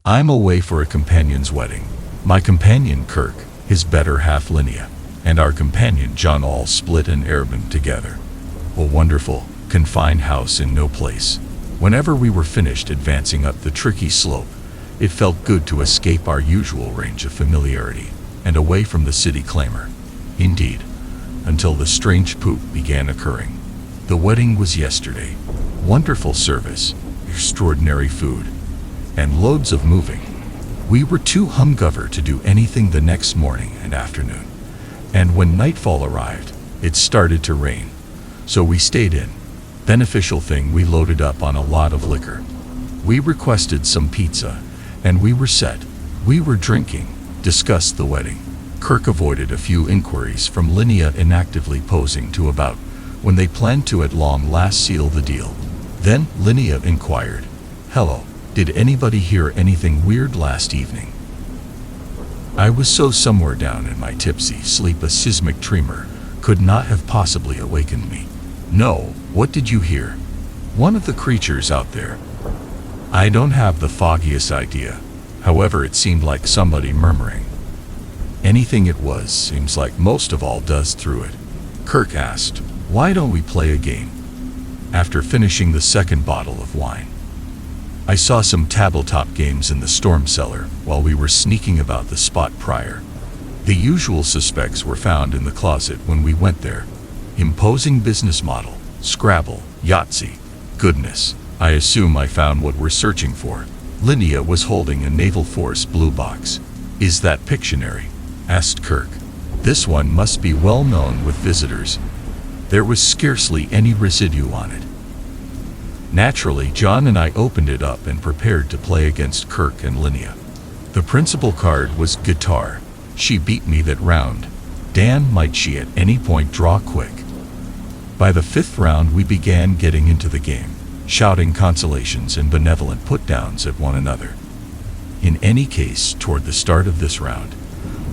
I'm away for a companion's wedding. My companion Kirk, his better half Linnea, and our companion John all split an Airbnb together. A wonderful, confined house in no place. Whenever we were finished advancing up the tricky slope, it felt good to escape our usual range of familiarity and away from the city clamor. Indeed, until the strange poop began occurring. The wedding was yesterday. Wonderful service, extraordinary food, and loads of moving. We were too hungover to do anything the next morning and afternoon, and when nightfall arrived, it started to rain, so we stayed in. Beneficial thing, we loaded up on a lot of liquor. We requested some pizza, and we were set. We were drinking, discussed the wedding. Kirk avoided a few inquiries from Linnea inactively posing to about when they planned to at long last seal the deal. Then Linnea inquired, "Hello, did anybody hear anything weird last evening?" I was so somewhere down in my tipsy sleep a seismic tremor could not have possibly awakened me. "No, what did you hear?" "One of the creatures out there." I don't have the foggiest idea. However, it seemed like somebody murmuring. Anything it was seems like most of all does through it. Kirk asked, "Why don't we play a game?" After finishing the second bottle of wine, I saw some tabletop games in the storm cellar while we were sneaking about the spot prior. The usual suspects were found in the closet when we went there. Imposing business model, Scrabble, Yahtzee. Goodness, I assume I found what we're searching for. Linnea was holding a Naval Force blue box. "Is that Pictionary?" asked Kirk. "This one must be well known with visitors." There was scarcely any residue on it. Naturally, John and I opened it up and prepared to play against Kirk and Linnea. The principal card was guitar. She beat me that round. Dan, might she at any point draw quick? By the fifth round we began getting into the game, shouting consolations and benevolent put-downs at one another. In any case, toward the start of this round,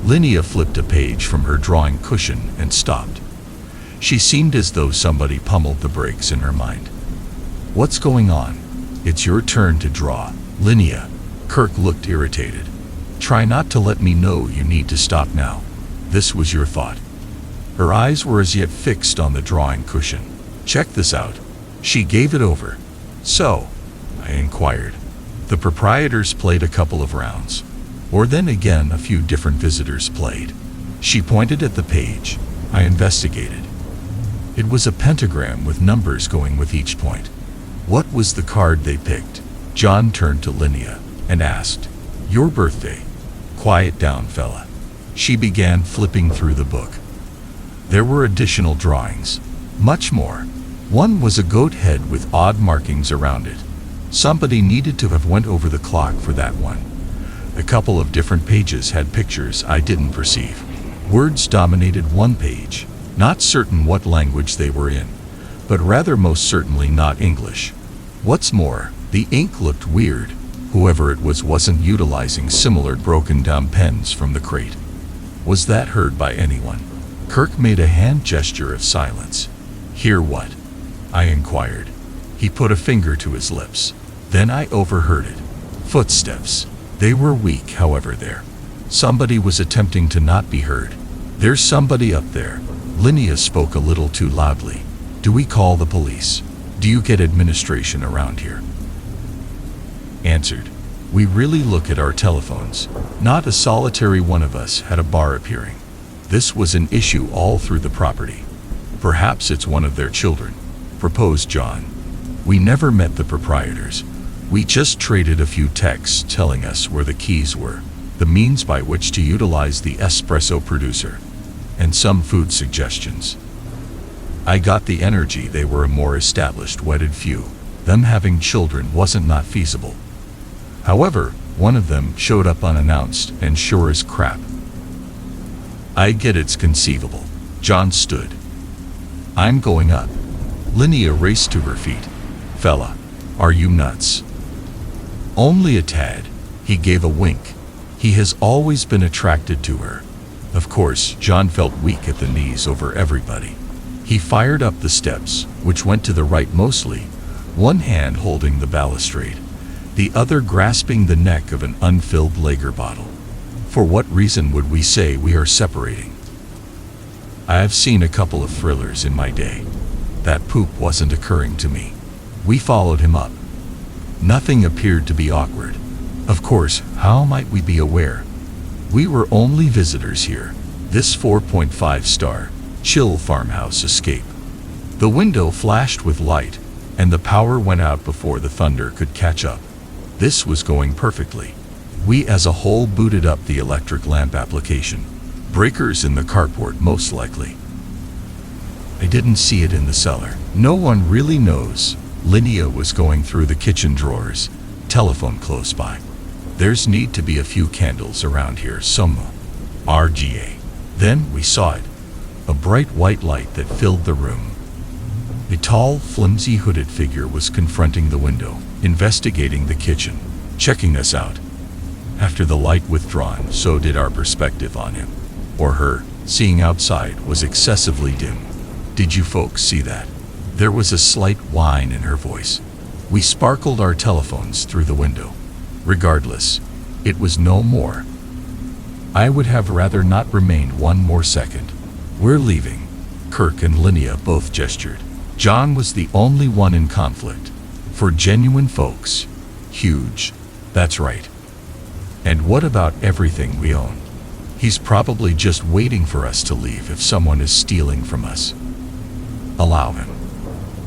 Linnea flipped a page from her drawing cushion and stopped. She seemed as though somebody pummeled the brakes in her mind. "What's going on?" "It's your turn to draw, Linnea." Kirk looked irritated. "Try not to let me know you need to stop now. This was your thought." Her eyes were as yet fixed on the drawing cushion. "Check this out." She gave it over. "So?" I inquired. The proprietors played a couple of rounds. Or then again a few different visitors played. She pointed at the page. I investigated. It was a pentagram with numbers going with each point. What was the card they picked? John turned to Linnea and asked, "Your birthday." "Quiet down, fella." She began flipping through the book. There were additional drawings. Much more. One was a goat head with odd markings around it. Somebody needed to have went over the clock for that one. A couple of different pages had pictures I didn't perceive. Words dominated one page. Not certain what language they were in, but rather most certainly not English. What's more, the ink looked weird. Whoever it was wasn't utilizing similar broken down pens from the crate. Was that heard by anyone? Kirk made a hand gesture of silence. "Hear what?" I inquired. He put a finger to his lips. Then I overheard it. Footsteps. They were weak, however, there. Somebody was attempting to not be heard. "There's somebody up there." Linnea spoke a little too loudly. "Do we call the police? Do you get administration around here?" Answered. "We really look at our telephones. Not a solitary one of us had a bar appearing. This was an issue all through the property. Perhaps it's one of their children," proposed John. "We never met the proprietors. We just traded a few texts telling us where the keys were, the means by which to utilize the espresso producer, and some food suggestions. I got the energy they were a more established wedded few. Them having children wasn't not feasible. However, one of them showed up unannounced and sure as crap. I get it's conceivable." John stood. "I'm going up." Linnea raced to her feet. "Fella, are you nuts?" "Only a tad." He gave a wink. He has always been attracted to her. Of course, John felt weak at the knees over everybody. He fired up the steps, which went to the right mostly, one hand holding the balustrade, the other grasping the neck of an unfilled lager bottle. For what reason would we say we are separating? I have seen a couple of thrillers in my day. That poop wasn't occurring to me. We followed him up. Nothing appeared to be awkward. Of course, how might we be aware? We were only visitors here. This 4.5-star, chill farmhouse escape. The window flashed with light, and the power went out before the thunder could catch up. This was going perfectly. We as a whole booted up the electric lamp application. Breakers in the carport most likely. I didn't see it in the cellar. No one really knows. Linnea was going through the kitchen drawers, telephone close by. There's need to be a few candles around here somewhere. RGA. Then we saw it. A bright white light that filled the room. A tall, flimsy hooded figure was confronting the window, investigating the kitchen, checking us out. After the light withdrawn, so did our perspective on him, or her. Seeing outside was excessively dim. Did you folks see that? There was a slight whine in her voice. We sparkled our telephones through the window. Regardless, it was no more. I would have rather not remained one more second. We're leaving. Kirk and Linnea both gestured. John was the only one in conflict. For genuine folks. Huge. That's right. And what about everything we own? He's probably just waiting for us to leave if someone is stealing from us. Allow him.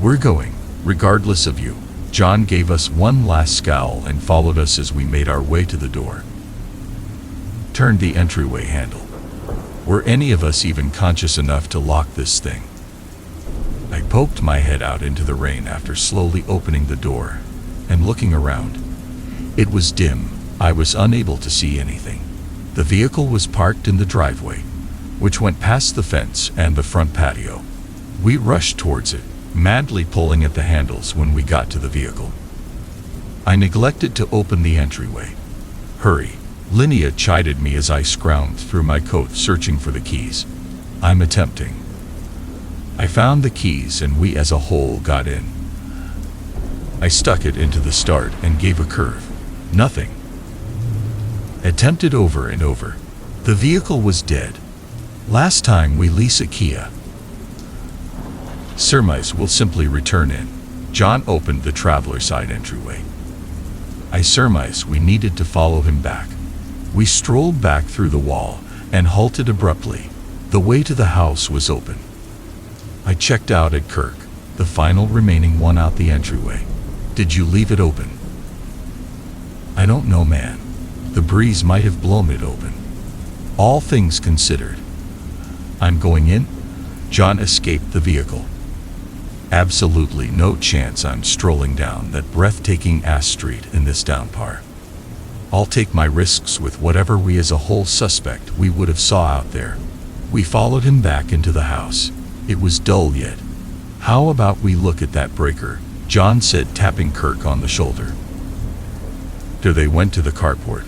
We're going, regardless of you. John gave us one last scowl and followed us as we made our way to the door. Turned the entryway handle. Were any of us even conscious enough to lock this thing? I poked my head out into the rain after slowly opening the door and looking around. It was dim. I was unable to see anything. The vehicle was parked in the driveway, which went past the fence and the front patio. We rushed towards it, madly pulling at the handles when we got to the vehicle. I neglected to open the entryway. Hurry. Linnea chided me as I scrounged through my coat searching for the keys. I'm attempting. I found the keys and we as a whole got in. I stuck it into the start and gave a curve. Nothing. Attempted over and over. The vehicle was dead. Last time we lease a Kia. Surmise will simply return in. John opened the traveler side entryway. I surmise we needed to follow him back. We strolled back through the wall and halted abruptly. The way to the house was open. I checked out at Kirk, the final remaining one out the entryway. Did you leave it open? I don't know, man. The breeze might have blown it open. All things considered. I'm going in. John escaped the vehicle. Absolutely no chance I'm strolling down that breathtaking ass street in this downpour. I'll take my risks with whatever we as a whole suspect we would have saw out there. We followed him back into the house. It was dull yet. How about we look at that breaker? John said, tapping Kirk on the shoulder. They went to the carport.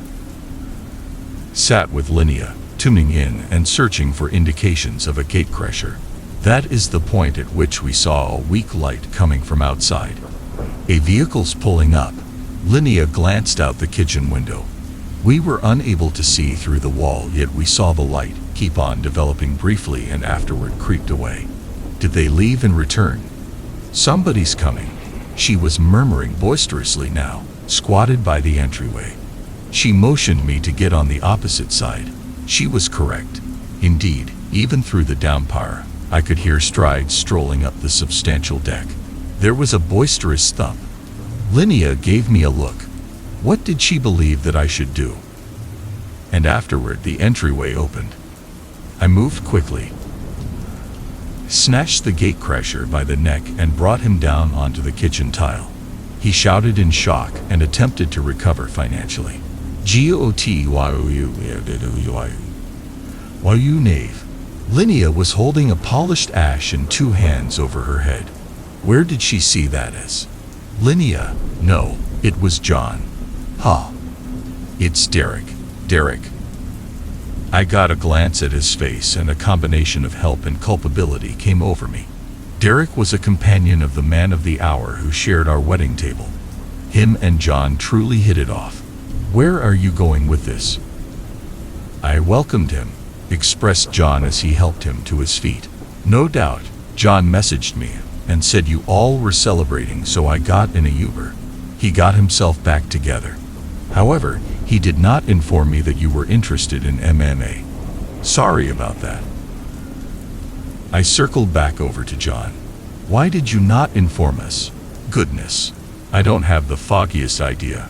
Sat with Linnea, tuning in and searching for indications of a gatecrasher. That is the point at which we saw a weak light coming from outside. A vehicle's pulling up. Linnea glanced out the kitchen window. We were unable to see through the wall, yet we saw the light keep on developing briefly and afterward creeped away. Did they leave and return? Somebody's coming. She was murmuring boisterously now, squatted by the entryway. She motioned me to get on the opposite side. She was correct. Indeed, even through the downpour, I could hear strides strolling up the substantial deck. There was a boisterous thump. Linnea gave me a look. What did she believe that I should do? And afterward the entryway opened. I moved quickly, snatched the gatecrasher by the neck and brought him down onto the kitchen tile. He shouted in shock and attempted to recover financially. Why you knave? Linnea was holding a polished ash in two hands over her head. Where did she see that as? Linnea, no, it was John. Huh. It's Derek. Derek. I got a glance at his face and a combination of help and culpability came over me. Derek was a companion of the man of the hour who shared our wedding table. Him and John truly hit it off. Where are you going with this? I welcomed him, expressed John as he helped him to his feet. No doubt, John messaged me and said you all were celebrating, so I got in a Uber. He got himself back together. However, he did not inform me that you were interested in MMA. Sorry about that. I circled back over to John. Why did you not inform us? Goodness, I don't have the foggiest idea.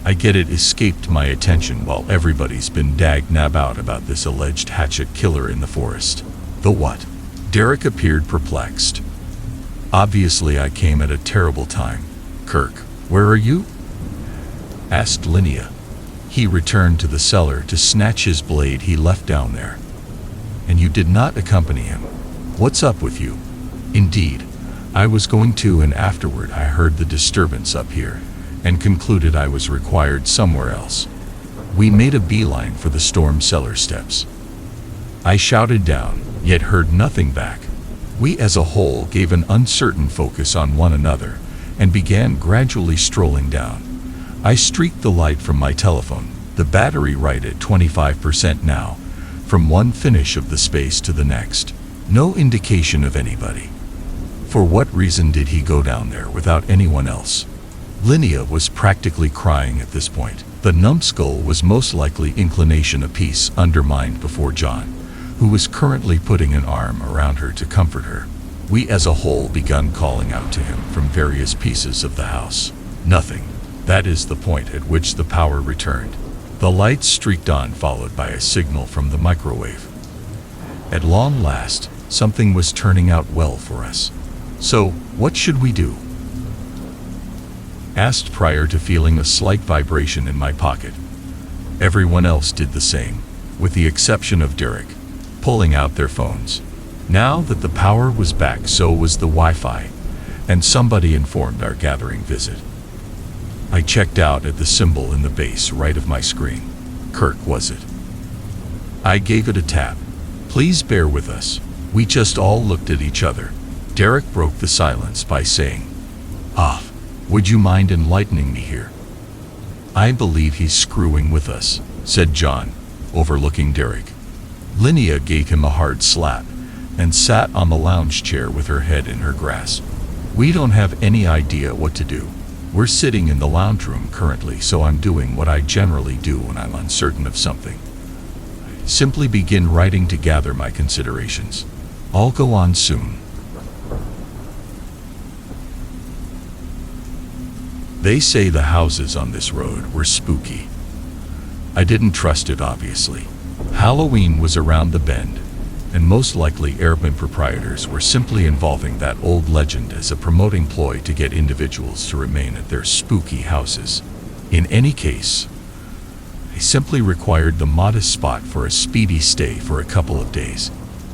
I get it escaped my attention while everybody's been dag-nab out about this alleged hatchet killer in the forest. The what? Derek appeared perplexed. Obviously I came at a terrible time. Kirk, where are you? Asked Linnea. He returned to the cellar to snatch his blade he left down there. And you did not accompany him. What's up with you? Indeed, I was going to, and afterward I heard the disturbance up here and concluded I was required somewhere else. We made a beeline for the storm cellar steps. I shouted down, yet heard nothing back. We as a whole gave an uncertain focus on one another and began gradually strolling down. I streaked the light from my telephone, the battery right at 25% now, from one finish of the space to the next. No indication of anybody. For what reason did he go down there without anyone else? Linnea was practically crying at this point. The numbskull was most likely inclination apiece undermined before John, who was currently putting an arm around her to comfort her. We as a whole begun calling out to him from various pieces of the house. Nothing. That is the point at which the power returned. The lights streaked on, followed by a signal from the microwave. At long last, something was turning out well for us. So, what should we do? Asked prior to feeling a slight vibration in my pocket. Everyone else did the same, with the exception of Derek, pulling out their phones. Now that the power was back, so was the Wi-Fi, and somebody informed our gathering visit. I checked out at the symbol in the base right of my screen. Kirk, was it? I gave it a tap. Please bear with us. We just all looked at each other. Derek broke the silence by saying, would you mind enlightening me here? I believe he's screwing with us, said John, overlooking Derek. Linnea gave him a hard slap and sat on the lounge chair with her head in her grasp. We don't have any idea what to do. We're sitting in the lounge room currently, so I'm doing what I generally do when I'm uncertain of something. Simply begin writing to gather my considerations. I'll go on soon. They say the houses on this road were spooky. I didn't trust it, obviously. Halloween was around the bend, and most likely Airbnb proprietors were simply involving that old legend as a promoting ploy to get individuals to remain at their spooky houses. In any case, they simply required the modest spot for a speedy stay for a couple of days.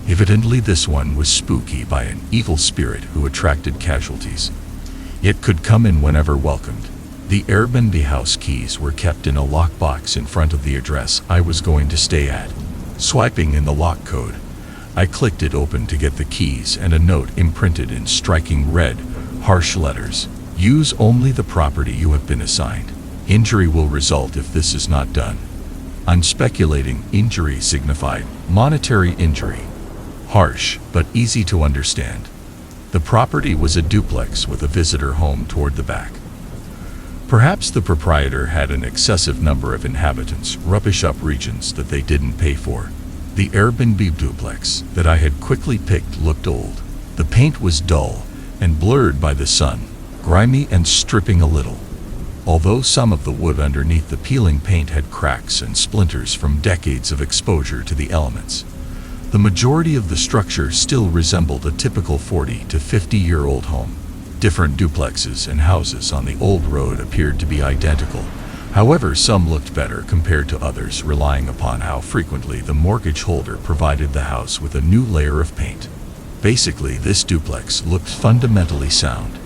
Evidently this one was spooky by an evil spirit who attracted casualties. It could come in whenever welcomed. The Airbnb house keys were kept in a lockbox in front of the address I was going to stay at. Swiping in the lock code, I clicked it open to get the keys and a note imprinted in striking red, harsh letters. Use only the property you have been assigned. Injury will result if this is not done. I'm speculating injury signified monetary injury. Harsh, but easy to understand. The property was a duplex with a visitor home toward the back. Perhaps the proprietor had an excessive number of inhabitants rubbish up regions that they didn't pay for. The Airbnb duplex that I had quickly picked looked old. The paint was dull and blurred by the sun, grimy and stripping a little. Although some of the wood underneath the peeling paint had cracks and splinters from decades of exposure to the elements, the majority of the structure still resembled a typical 40 to 50-year-old home. Different duplexes and houses on the old road appeared to be identical. However, some looked better compared to others, relying upon how frequently the mortgage holder provided the house with a new layer of paint. Basically, this duplex looked fundamentally sound.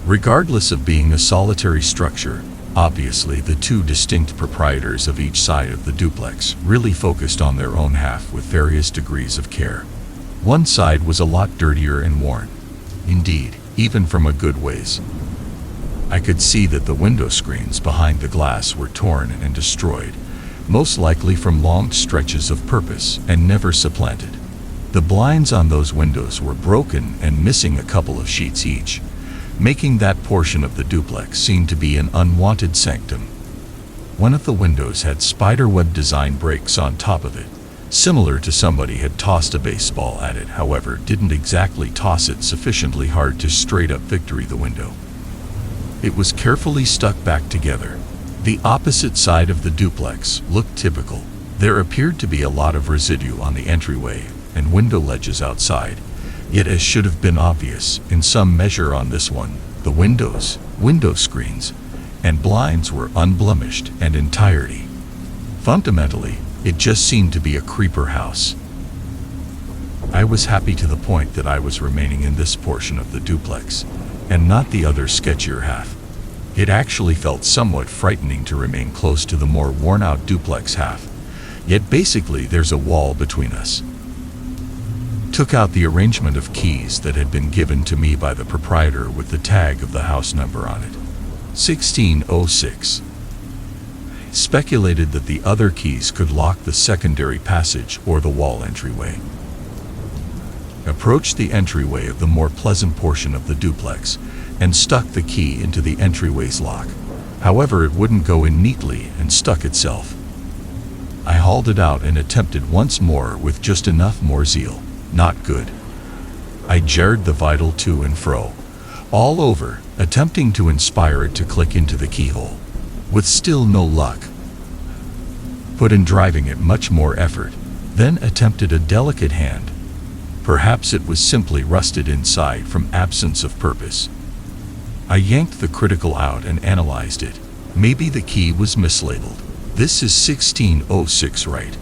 Regardless of being a solitary structure, obviously the two distinct proprietors of each side of the duplex really focused on their own half with various degrees of care. One side was a lot dirtier and worn. Indeed, even from a good ways. I could see that the window screens behind the glass were torn and destroyed, most likely from long stretches of purpose and never supplanted. The blinds on those windows were broken and missing a couple of sheets each, making that portion of the duplex seem to be an unwanted sanctum. One of the windows had spiderweb design breaks on top of it, similar to somebody had tossed a baseball at it, however didn't exactly toss it sufficiently hard to straight up victory the window. It was carefully stuck back together. The opposite side of the duplex looked typical. There appeared to be a lot of residue on the entryway and window ledges outside, yet as should have been obvious in some measure on this one, the windows, window screens, and blinds were unblemished and entirety. Fundamentally, it just seemed to be a creeper house. I was happy to the point that I was remaining in this portion of the duplex, and not the other sketchier half. It actually felt somewhat frightening to remain close to the more worn-out duplex half, yet basically there's a wall between us. Took out the arrangement of keys that had been given to me by the proprietor with the tag of the house number on it, 1606. Speculated that the other keys could lock the secondary passage or the wall entryway. Approached the entryway of the more pleasant portion of the duplex and stuck the key into the entryway's lock. However, it wouldn't go in neatly and stuck itself. I hauled it out and attempted once more with just enough more zeal. Not good. I jarred the vital to and fro, all over, attempting to inspire it to click into the keyhole. With still no luck. Put in driving it much more effort, then attempted a delicate hand. Perhaps it was simply rusted inside from absence of purpose. I yanked the critical out and analyzed it. Maybe the key was mislabeled. This is 1606, right?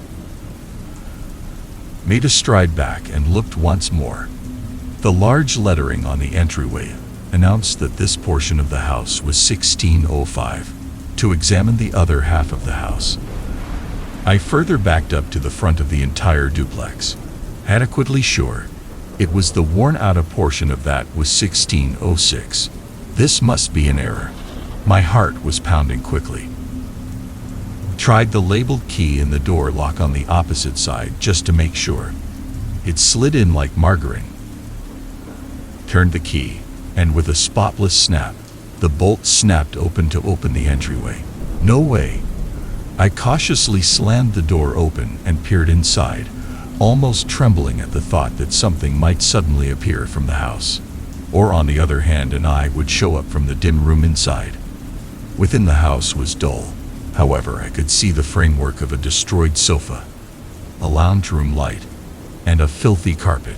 Made a stride back and looked once more. The large lettering on the entryway announced that this portion of the house was 1605. To examine the other half of the house, I further backed up to the front of the entire duplex, adequately sure it was the worn-out portion of that was 1606. This must be an error. My heart was pounding quickly. Tried the labeled key in the door lock on the opposite side just to make sure. It slid in like margarine. Turned the key, and with a spotless snap, the bolt snapped open to open the entryway. No way. I cautiously slammed the door open and peered inside, almost trembling at the thought that something might suddenly appear from the house. Or on the other hand, an eye would show up from the dim room inside. Within the house was dull. However, I could see the framework of a destroyed sofa, a lounge room light, and a filthy carpet.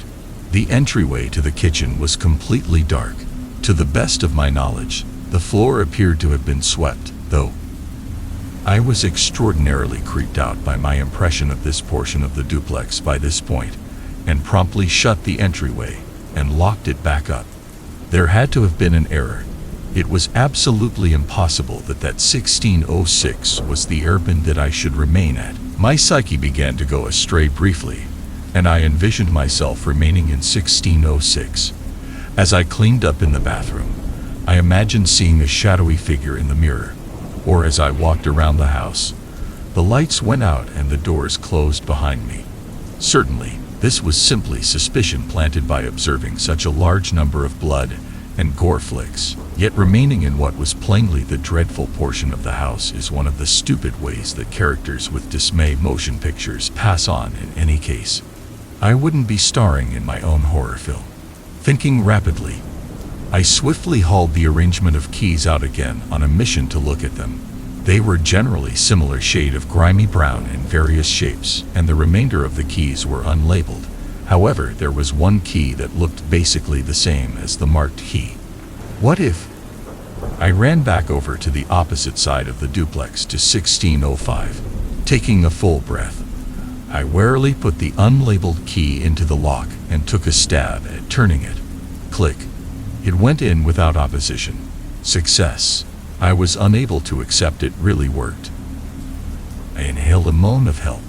The entryway to the kitchen was completely dark. To the best of my knowledge, the floor appeared to have been swept, though. I was extraordinarily creeped out by my impression of this portion of the duplex by this point, and promptly shut the entryway and locked it back up. There had to have been an error. It was absolutely impossible that 1606 was the airbend that I should remain at. My psyche began to go astray briefly, and I envisioned myself remaining in 1606. As I cleaned up in the bathroom, I imagined seeing a shadowy figure in the mirror, or as I walked around the house, the lights went out and the doors closed behind me. Certainly, this was simply suspicion planted by observing such a large number of blood and gore flicks, yet remaining in what was plainly the dreadful portion of the house is one of the stupid ways that characters with dismay motion pictures pass on in any case. I wouldn't be starring in my own horror film. Thinking rapidly, I swiftly hauled the arrangement of keys out again on a mission to look at them. They were generally similar shade of grimy brown in various shapes, and the remainder of the keys were unlabeled. However, there was one key that looked basically the same as the marked key. What if? I ran back over to the opposite side of the duplex to 1605. Taking a full breath, I warily put the unlabeled key into the lock and took a stab at turning it. Click. It went in without opposition. Success. I was unable to accept it really worked. I inhaled a moan of help.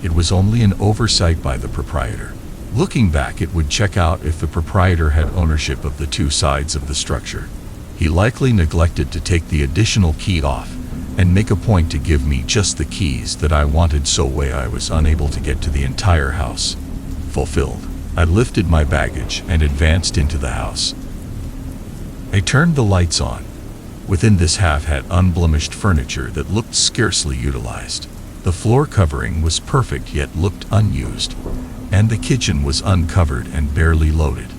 It was only an oversight by the proprietor. Looking back, it would check out if the proprietor had ownership of the two sides of the structure. He likely neglected to take the additional key off and make a point to give me just the keys that I wanted, so way I was unable to get to the entire house. Fulfilled, I lifted my baggage and advanced into the house. I turned the lights on. Within this half had unblemished furniture that looked scarcely utilized. The floor covering was perfect yet looked unused, and the kitchen was uncovered and barely loaded.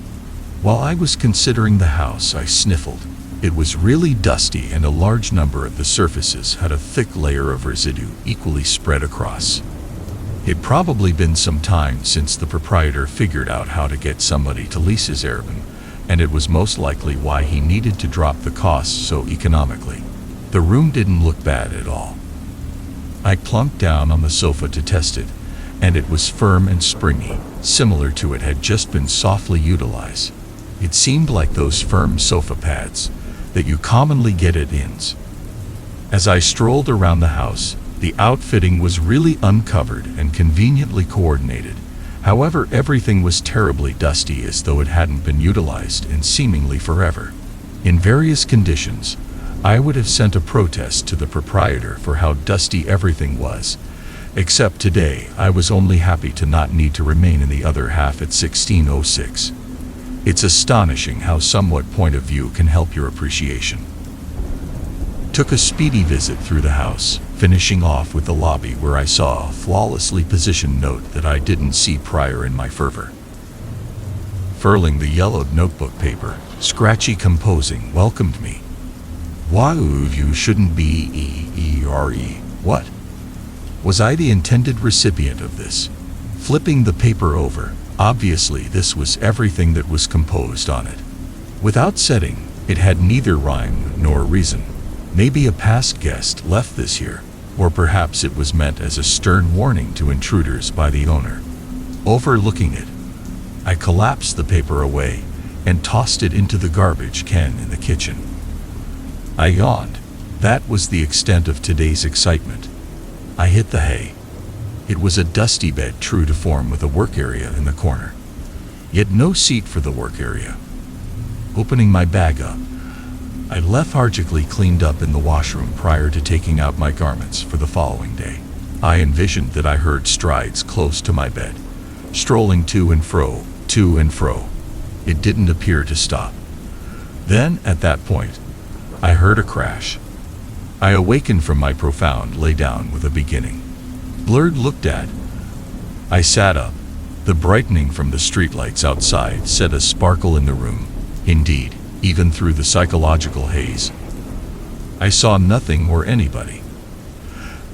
While I was considering the house, I sniffled. It was really dusty, and a large number of the surfaces had a thick layer of residue equally spread across. It'd probably been some time since the proprietor figured out how to get somebody to lease his Airbnb, and it was most likely why he needed to drop the costs so economically. The room didn't look bad at all. I plunked down on the sofa to test it, and it was firm and springy, similar to it had just been softly utilized. It seemed like those firm sofa pads that you commonly get at inns. As I strolled around the house, the outfitting was really uncovered and conveniently coordinated. However, everything was terribly dusty, as though it hadn't been utilized in seemingly forever. In various conditions, I would have sent a protest to the proprietor for how dusty everything was, except today I was only happy to not need to remain in the other half at 1606. It's astonishing how somewhat point of view can help your appreciation. Took a speedy visit through the house, finishing off with the lobby, where I saw a flawlessly positioned note that I didn't see prior in my fervor. Furling the yellowed notebook paper, scratchy composing welcomed me. Why, you shouldn't be eerie. What? Was I the intended recipient of this? Flipping the paper over, obviously this was everything that was composed on it. Without setting, it had neither rhyme nor reason. Maybe a past guest left this here, or perhaps it was meant as a stern warning to intruders by the owner. Overlooking it, I collapsed the paper away and tossed it into the garbage can in the kitchen. I yawned. That was the extent of today's excitement. I hit the hay. It was a dusty bed, true to form, with a work area in the corner, yet no seat for the work area. Opening my bag up, I lethargically cleaned up in the washroom prior to taking out my garments for the following day. I envisioned that I heard strides close to my bed, strolling to and fro, to and fro. It didn't appear to stop. Then, at that point, I heard a crash. I awakened from my profound lay down with a beginning. Blurred looked at. I sat up. The brightening from the streetlights outside set a sparkle in the room. Indeed, even through the psychological haze, I saw nothing or anybody.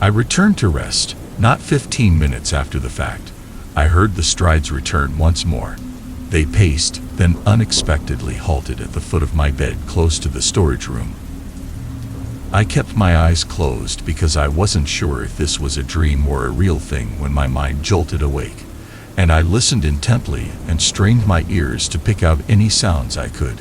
I returned to rest. Not 15 minutes after the fact, I heard the strides return once more. They paced, then unexpectedly halted at the foot of my bed close to the storage room. I kept my eyes closed because I wasn't sure if this was a dream or a real thing when my mind jolted awake, and I listened intently and strained my ears to pick out any sounds I could.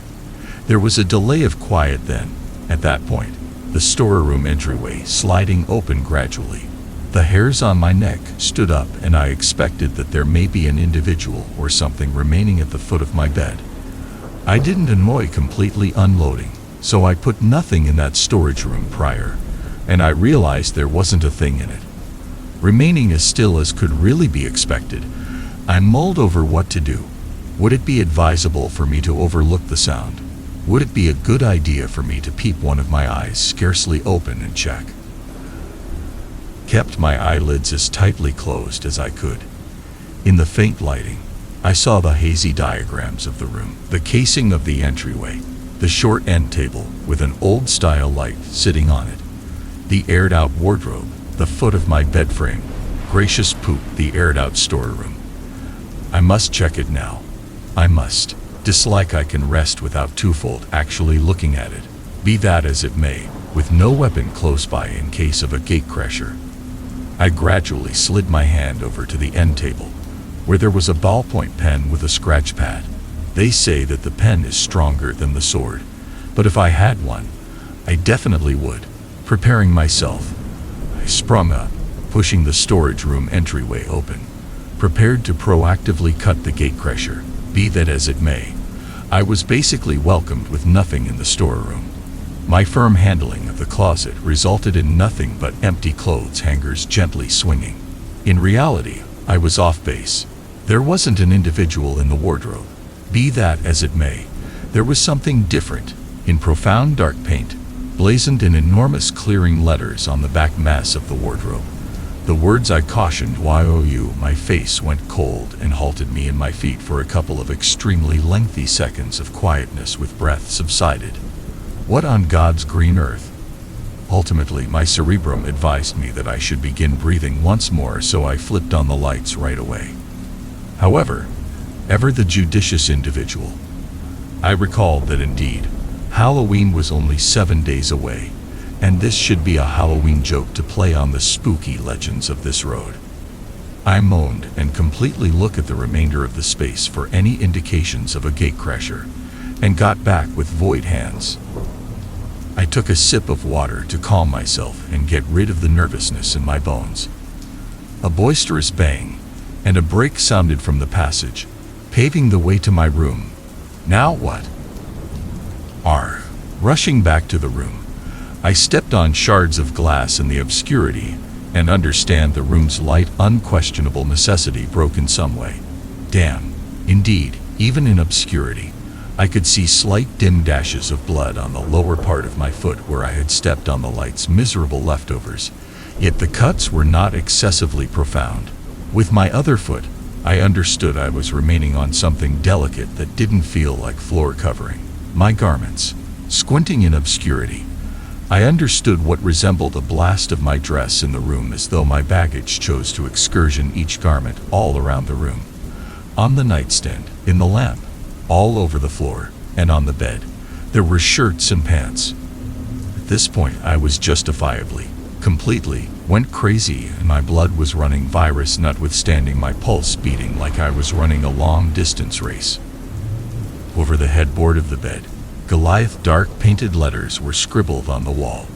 There was a delay of quiet then. At that point, the storeroom entryway sliding open gradually. The hairs on my neck stood up, and I expected that there may be an individual or something remaining at the foot of my bed. I didn't enjoy completely unloading, so I put nothing in that storage room prior, and I realized there wasn't a thing in it. Remaining as still as could really be expected, I mulled over what to do. Would it be advisable for me to overlook the sound? Would it be a good idea for me to peep one of my eyes scarcely open and check? Kept my eyelids as tightly closed as I could. In the faint lighting, I saw the hazy diagrams of the room, the casing of the entryway, the short end table with an old-style light sitting on it, the aired-out wardrobe, the foot of my bed frame, gracious poop, the aired-out storeroom. I must check it now. I must. Dislike I can rest without twofold actually looking at it. Be that as it may, with no weapon close by in case of a gatecrasher. I gradually slid my hand over to the end table, where there was a ballpoint pen with a scratch pad. They say that the pen is stronger than the sword, but if I had one, I definitely would. Preparing myself, I sprung up, pushing the storage room entryway open, prepared to proactively cut the gatecrasher. Be that as it may, I was basically welcomed with nothing in the storeroom. My firm handling of the closet resulted in nothing but empty clothes hangers gently swinging. In reality, I was off base. There wasn't an individual in the wardrobe. Be that as it may, there was something different. In profound dark paint, blazoned in enormous clearing letters on the back mass of the wardrobe, the words I cautioned you. My face went cold and halted me in my feet for a couple of extremely lengthy seconds of quietness with breath subsided. What on God's green earth? Ultimately, my cerebrum advised me that I should begin breathing once more, so I flipped on the lights right away. However, ever the judicious individual, I recalled that indeed, Halloween was only 7 days away, and this should be a Halloween joke to play on the spooky legends of this road. I moaned and completely looked at the remainder of the space for any indications of a gatecrasher, and got back with void hands. I took a sip of water to calm myself and get rid of the nervousness in my bones. A boisterous bang and a brake sounded from the passage, paving the way to my room. Now what? Rushing back to the room, I stepped on shards of glass in the obscurity and understand the room's light unquestionable necessity broke in some way. Damn, indeed, even in obscurity, I could see slight dim dashes of blood on the lower part of my foot where I had stepped on the light's miserable leftovers, yet the cuts were not excessively profound. With my other foot, I understood I was remaining on something delicate that didn't feel like floor covering. My garments. Squinting in obscurity, I understood what resembled a blast of my dress in the room, as though my baggage chose to excursion each garment all around the room. On the nightstand, in the lamp, all over the floor, and on the bed, there were shirts and pants. At this point, I was justifiably, completely, went crazy, and my blood was running virus, notwithstanding my pulse beating like I was running a long-distance race. Over the headboard of the bed, Goliath dark painted letters were scribbled on the wall.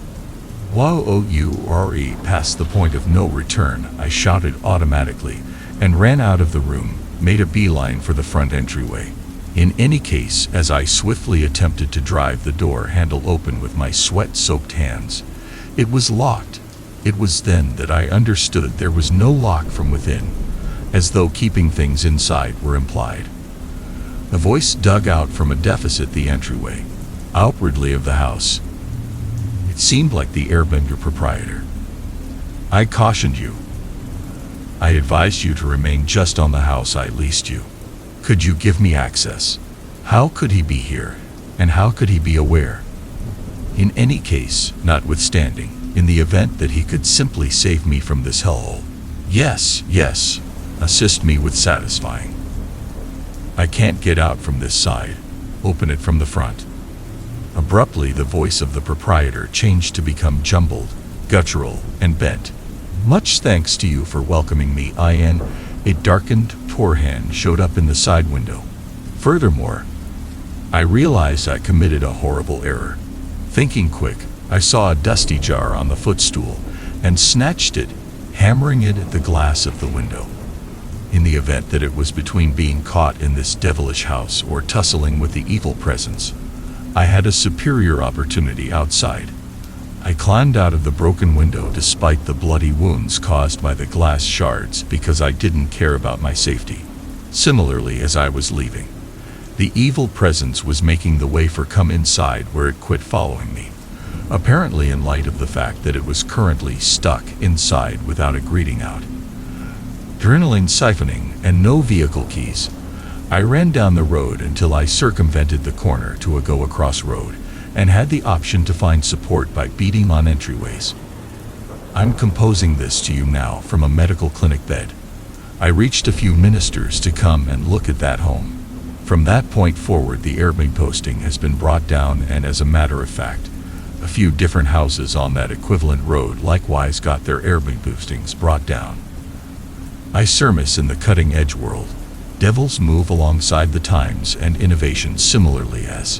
"Youre past the point of no return," I shouted automatically, and ran out of the room, made a beeline for the front entryway. In any case, as I swiftly attempted to drive the door handle open with my sweat-soaked hands, it was locked. It was then that I understood there was no lock from within, as though keeping things inside were implied. A voice dug out from a deficit the entryway, outwardly of the house. It seemed like the Airbnb proprietor. "I cautioned you. I advised you to remain just on the house I leased you. Could you give me access? How could he be here, and how could he be aware? In any case, notwithstanding, in the event that he could simply save me from this hellhole. Yes, assist me with satisfying. I can't get out from this side. Open it from the front." Abruptly, the voice of the proprietor changed to become jumbled, guttural, and bent. "Much thanks to you for welcoming me, In." A darkened, poor hand showed up in the side window. Furthermore, I realized I committed a horrible error. Thinking quick, I saw a dusty jar on the footstool and snatched it, hammering it at the glass of the window. In the event that it was between being caught in this devilish house or tussling with the evil presence, I had a superior opportunity outside. I climbed out of the broken window despite the bloody wounds caused by the glass shards, because I didn't care about my safety. Similarly, as I was leaving, the evil presence was making the way for come inside, where it quit following me, apparently in light of the fact that it was currently stuck inside without a greeting out. Adrenaline siphoning and no vehicle keys, I ran down the road until I circumvented the corner to a go-across road and had the option to find support by beating on entryways. I'm composing this to you now from a medical clinic bed. I reached a few ministers to come and look at that home. From that point forward, the Airbnb posting has been brought down, and as a matter of fact, a few different houses on that equivalent road likewise got their Airbnb postings brought down. I surmise in the cutting-edge world, devils move alongside the times and innovation similarly as